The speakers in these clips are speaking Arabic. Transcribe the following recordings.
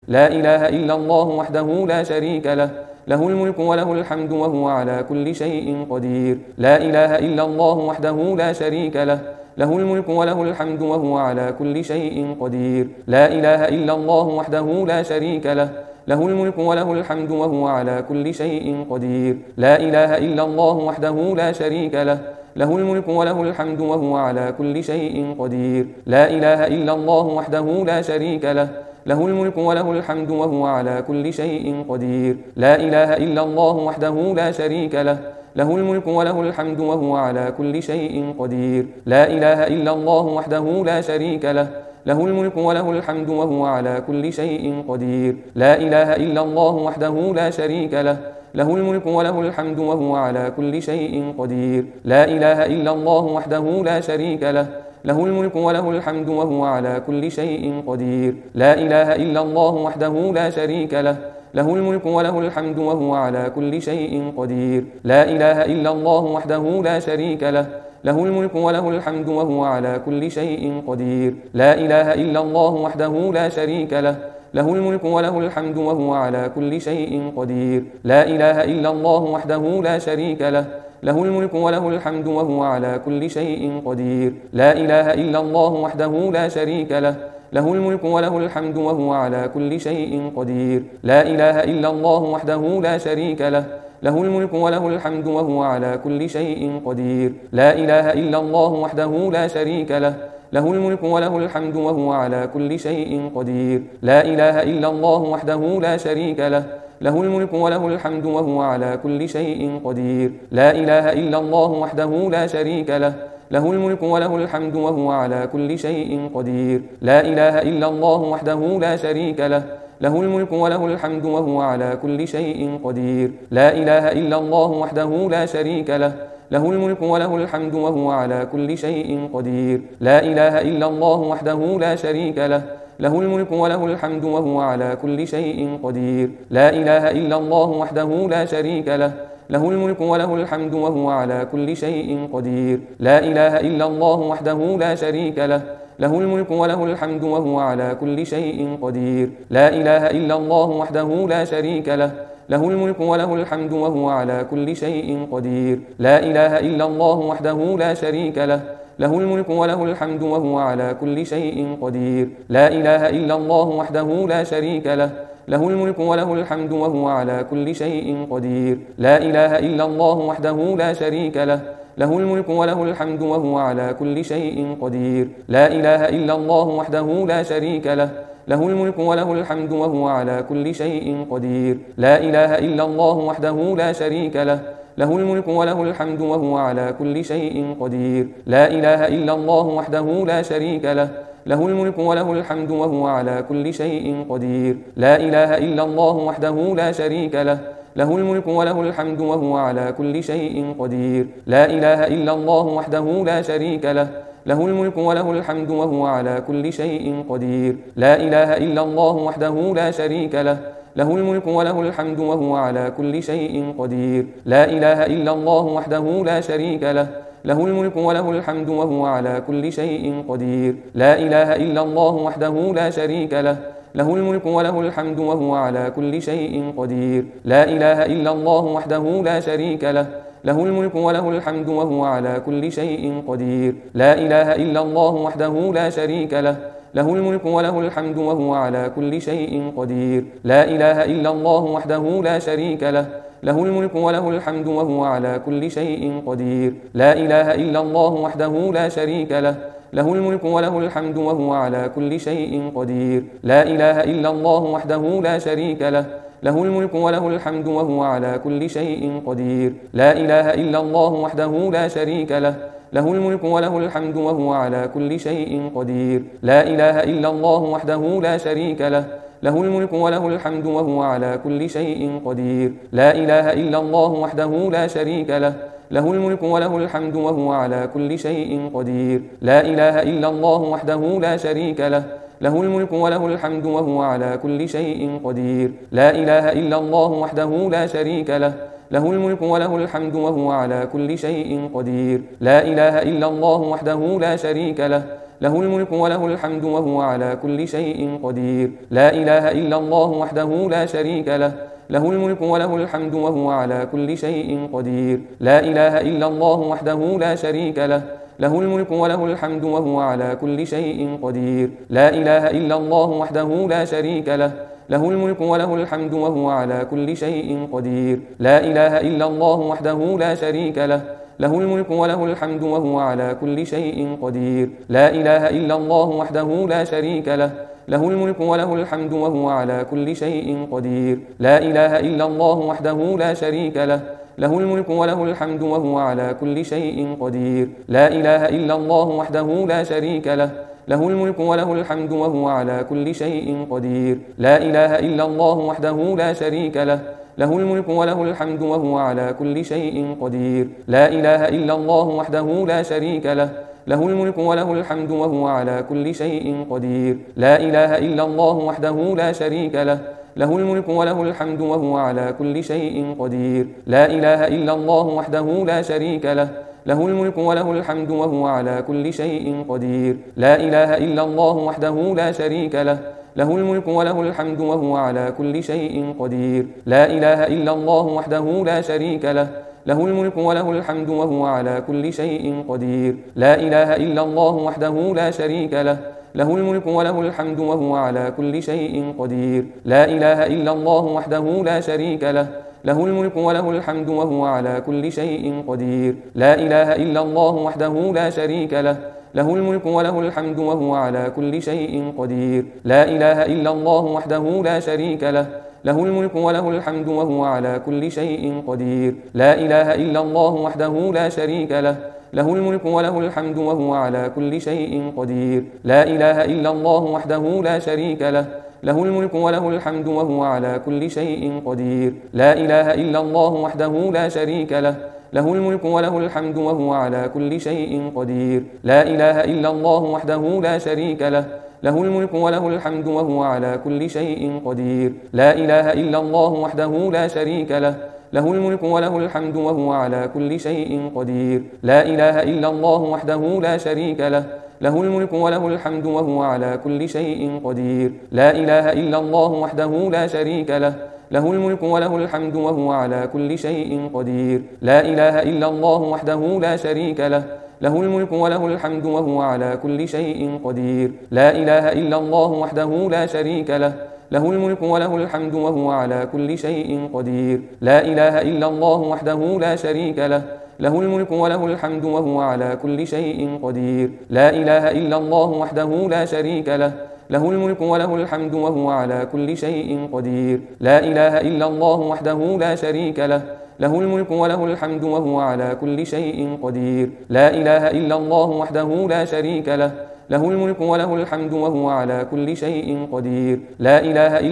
لا إله إلا الله وحده لا شريك له، له الملك وله الحمد وهو على كل شيء قدير. لا إله إلا الله وحده لا شريك له، له الملك وله الحمد وهو على كل شيء قدير. لا إله إلا الله وحده لا شريك له، له الملك وله الحمد وهو على كل شيء قدير. لا إله إلا الله وحده لا شريك له، له الملك وله الحمد وهو على كل شيء قدير. لا إله إلا الله وحده لا شريك له، له الملك وله الحمد وهو على كل شيء قدير. لا إله إلا الله وحده لا شريك له، له الملك وله الحمد وهو على كل شيء قدير. لا إله إلا الله وحده لا شريك له، له الملك وله الحمد وهو على كل شيء قدير. لا إله إلا الله وحده لا شريك له، له الملك وله الحمد وهو على كل شيء قدير. لا إله إلا الله وحده لا شريك له، له الملك وله الحمد وهو على كل شيء قدير. لا إله إلا الله وحده لا شريك له، له الملك وله الحمد وهو على كل شيء قدير. لا إله إلا الله وحده لا شريك له، له الملك وله الحمد وهو على كل شيء قدير. لا إله إلا الله وحده لا شريك له، له الملك وله الحمد وهو على كل شيء قدير. لا إله إلا الله وحده لا شريك له، له الملك وله الحمد وهو على كل شيء قدير. لا إله إلا الله وحده لا شريك له، له الملك وله الحمد وهو على كل شيء قدير. لا إله إلا الله وحده لا شريك له، له الملك وله الحمد وهو على كل شيء قدير. لا إله إلا الله وحده لا شريك له، له الملك وله الحمد وهو على كل شيء قدير. لا إله إلا الله وحده لا شريك له، له الملك وله الحمد وهو على كل شيء قدير. لا إله إلا الله وحده لا شريك له، له الملك وله الحمد وهو على كل شيء قدير. لا إله إلا الله وحده لا شريك له، له الملك وله الحمد وهو على كل شيء قدير. لا إله إلا الله وحده لا شريك له، له الملك وله الحمد وهو على كل شيء قدير. لا إله إلا الله وحده لا شريك له، له الملك وله الحمد وهو على كل شيء قدير. لا إله إلا الله وحده لا شريك له، له الملك وله الحمد وهو على كل شيء قدير. لا إله إلا الله وحده لا شريك له، له الملك وله الحمد وهو على كل شيء قدير. لا إله إلا الله وحده لا شريك له، له الملك وله الحمد وهو على كل شيء قدير. لا إله إلا الله وحده لا شريك له، له الملك وله الحمد وهو على كل شيء قدير. لا إله إلا الله وحده لا شريك له، له الملك وله الحمد وهو على كل شيء قدير. لا إله إلا الله وحده لا شريك له، له الملك وله الحمد وهو على كل شيء قدير. لا إله إلا الله وحده لا شريك له، له الملك وله الحمد وهو على كل شيء قدير. لا إله إلا الله وحده لا شريك له، له الملك وله الحمد وهو على كل شيء قدير. لا إله إلا الله وحده لا شريك له، له الملك وله الحمد وهو على كل شيء قدير. لا إله إلا الله وحده لا شريك له، له الملك وله الحمد وهو على كل شيء قدير. لا إله إلا الله وحده لا شريك له، له الملك وله الحمد وهو على كل شيء قدير. لا إله إلا الله وحده لا شريك له، له الملك وله الحمد وهو على كل شيء قدير. لا إله إلا الله وحده لا شريك له، له الملك وله الحمد وهو على كل شيء قدير. لا إله إلا الله وحده لا شريك له، له الملك وله الحمد وهو على كل شيء قدير. لا إله إلا الله وحده لا شريك له، له الملك وله الحمد وهو على كل شيء قدير. لا إله إلا الله وحده لا شريك له، له الملك وله الحمد وهو على كل شيء قدير. لا إله إلا الله وحده لا شريك له، له الملك وله الحمد وهو على كل شيء قدير. لا إله إلا الله وحده لا شريك له، له الملك وله الحمد وهو على كل شيء قدير. لا إله إلا الله وحده لا شريك له، له الملك وله الحمد وهو على كل شيء قدير. لا إله إلا الله وحده لا شريك له، له الملك وله الحمد وهو على كل شيء قدير. لا إله إلا الله وحده لا شريك له، له الملك وله الحمد وهو على كل شيء قدير. لا إله إلا الله وحده لا شريك له، له الملك وله الحمد وهو على كل شيء قدير. لا إله إلا الله وحده لا شريك له، له الملك وله الحمد وهو على كل شيء قدير. لا إله إلا الله وحده لا شريك له، له الملك وله الحمد وهو على كل شيء قدير. لا إله إلا الله وحده لا شريك له، له الملك وله الحمد وهو على كل شيء قدير. لا إله إلا الله وحده لا شريك له، له الملك وله الحمد وهو على كل شيء قدير. لا إله إلا الله وحده لا شريك له، له الملك وله الحمد وهو على كل شيء قدير. لا إله إلا الله وحده لا شريك له، له الملك وله الحمد وهو على كل شيء قدير. لا إله إلا الله وحده لا شريك له، له الملك وله الحمد وهو على كل شيء قدير. لا إله إلا الله وحده لا شريك له، له الملك وله الحمد وهو على كل شيء قدير. لا إله إلا الله وحده لا شريك له، له الملك وله الحمد وهو على كل شيء قدير. لا إله إلا الله وحده لا شريك له، له الملك وله الحمد وهو على كل شيء قدير. لا إله إلا الله وحده لا شريك له، له الملك وله الحمد وهو على كل شيء قدير. لا إله إلا الله وحده لا شريك له، له الملك وله الحمد وهو على كل شيء قدير. لا إله إلا الله وحده لا شريك له، له الملك وله الحمد وهو على كل شيء قدير. لا إله إلا الله وحده لا شريك له، له الملك وله الحمد وهو على كل شيء قدير. لا إله إلا الله وحده لا شريك له، له الملك وله الحمد وهو على كل شيء قدير. لا إله إلا الله وحده لا شريك له، له الملك وله الحمد وهو على كل شيء قدير. لا إله إلا الله وحده لا شريك له، له الملك وله الحمد وهو على كل شيء قدير. لا إله إلا الله وحده لا شريك له، له الملك وله الحمد وهو على كل شيء قدير. لا إله إلا الله وحده لا شريك له، له الملك وله الحمد وهو على كل شيء قدير. لا إله إلا الله وحده لا شريك له، له الملك وله الحمد وهو على كل شيء قدير. لا إله إلا الله وحده لا شريك له، له الملك وله الحمد وهو على كل شيء قدير. لا إله إلا الله وحده لا شريك له، له الملك وله الحمد وهو على كل شيء قدير. لا إله إلا الله وحده لا شريك له، له الملك وله الحمد وهو على كل شيء قدير. لا إله إلا الله وحده لا شريك له، له الملك وله الحمد وهو على كل شيء قدير. لا إله إلا الله وحده لا شريك له، له الملك وله الحمد وهو على كل شيء قدير. لا إله إلا الله وحده لا شريك له، له الملك وله الحمد وهو على كل شيء قدير. لا إله إلا الله وحده لا شريك له، له الملك وله الحمد وهو على كل شيء قدير. لا إله إلا الله وحده لا شريك له، له الملك وله الحمد وهو على كل شيء قدير. لا إله إلا الله وحده لا شريك له، له الملك وله الحمد وهو على كل شيء قدير. لا إله إلا الله وحده لا شريك له، له الملك وله الحمد وهو على كل شيء قدير. لا إله إلا الله وحده لا شريك له، له الملك وله الحمد وهو على كل شيء قدير. لا إله إلا الله وحده لا شريك له، له الملك وله الحمد وهو على كل شيء قدير. لا إله إلا الله وحده لا شريك له، له الملك وله الحمد وهو على كل شيء قدير. لا إله إلا الله وحده لا شريك له، له الملك وله الحمد وهو على كل شيء قدير. لا إله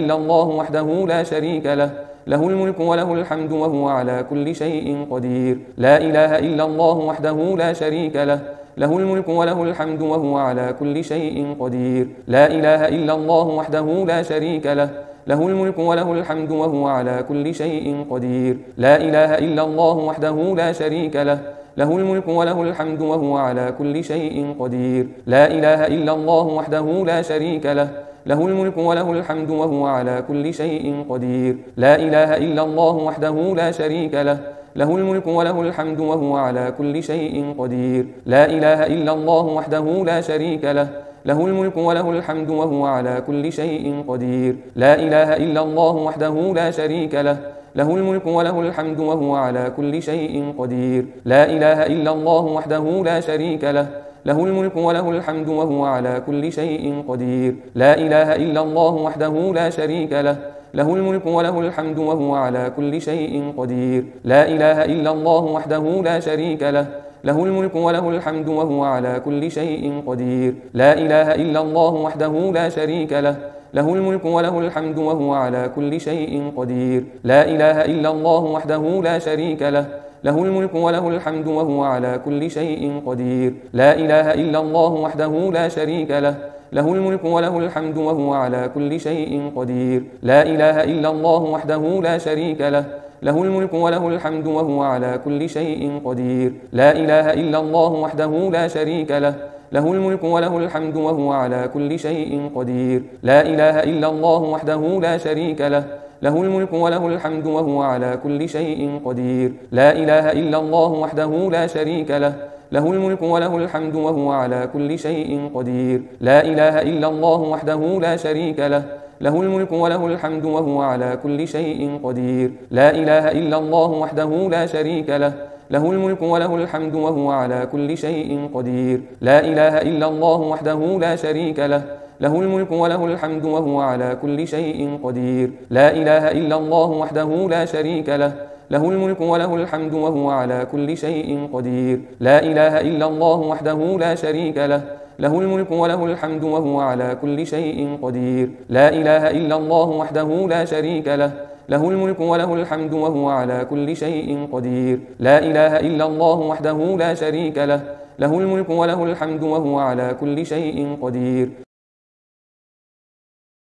إلا الله وحده لا شريك له، له الملك وله الحمد وهو على كل شيء قدير. لا إله إلا الله وحده لا شريك له، له الملك وله الحمد وهو على كل شيء قدير. لا إله إلا الله وحده لا شريك له، له الملك وله الحمد وهو على كل شيء قدير. لا إله إلا الله وحده لا شريك له، له الملك وله الحمد وهو على كل شيء قدير. لا إله إلا الله وحده لا شريك له، له الملك وله الحمد وهو على كل شيء قدير. لا إله إلا الله وحده لا شريك له، له الملك وله الحمد وهو على كل شيء قدير. لا إله إلا الله وحده لا شريك له، له الملك وله الحمد وهو على كل شيء قدير. لا إله إلا الله وحده لا شريك له، له الملك وله الحمد وهو على كل شيء قدير. لا إله إلا الله وحده لا شريك له، له الملك وله الحمد وهو على كل شيء قدير. لا إله إلا الله وحده لا شريك له، له الملك وله الحمد وهو على كل شيء قدير. لا إله إلا الله وحده لا شريك له، له الملك وله الحمد وهو على كل شيء قدير. لا إله إلا الله وحده لا شريك له، له الملك وله الحمد وهو على كل شيء قدير. لا إله إلا الله وحده لا شريك له، له الملك وله الحمد وهو على كل شيء قدير. لا إله إلا الله وحده لا شريك له، له الملك وله الحمد وهو على كل شيء قدير. لا إله إلا الله وحده لا شريك له، له الملك وله الحمد وهو على كل شيء قدير. لا إله إلا الله وحده لا شريك له، له الملك وله الحمد وهو على كل شيء قدير. لا إله إلا الله وحده لا شريك له، له الملك وله الحمد وهو على كل شيء قدير. لا إله إلا الله وحده لا شريك له، له الملك وله الحمد وهو على كل شيء قدير. لا إله إلا الله وحده لا شريك له، له الملك وله الحمد وهو على كل شيء قدير. لا إله إلا الله وحده لا شريك له، له الملك وله الحمد وهو على كل شيء قدير. لا إله إلا الله وحده لا شريك له، له الملك وله الحمد وهو على كل شيء قدير. لا إله إلا الله وحده لا شريك له، له الملك وله الحمد وهو على كل شيء قدير. لا إله إلا الله وحده لا شريك له، له الملك وله الحمد وهو على كل شيء قدير. لا إله إلا الله وحده لا شريك له، له الملك وله الحمد وهو على كل شيء قدير.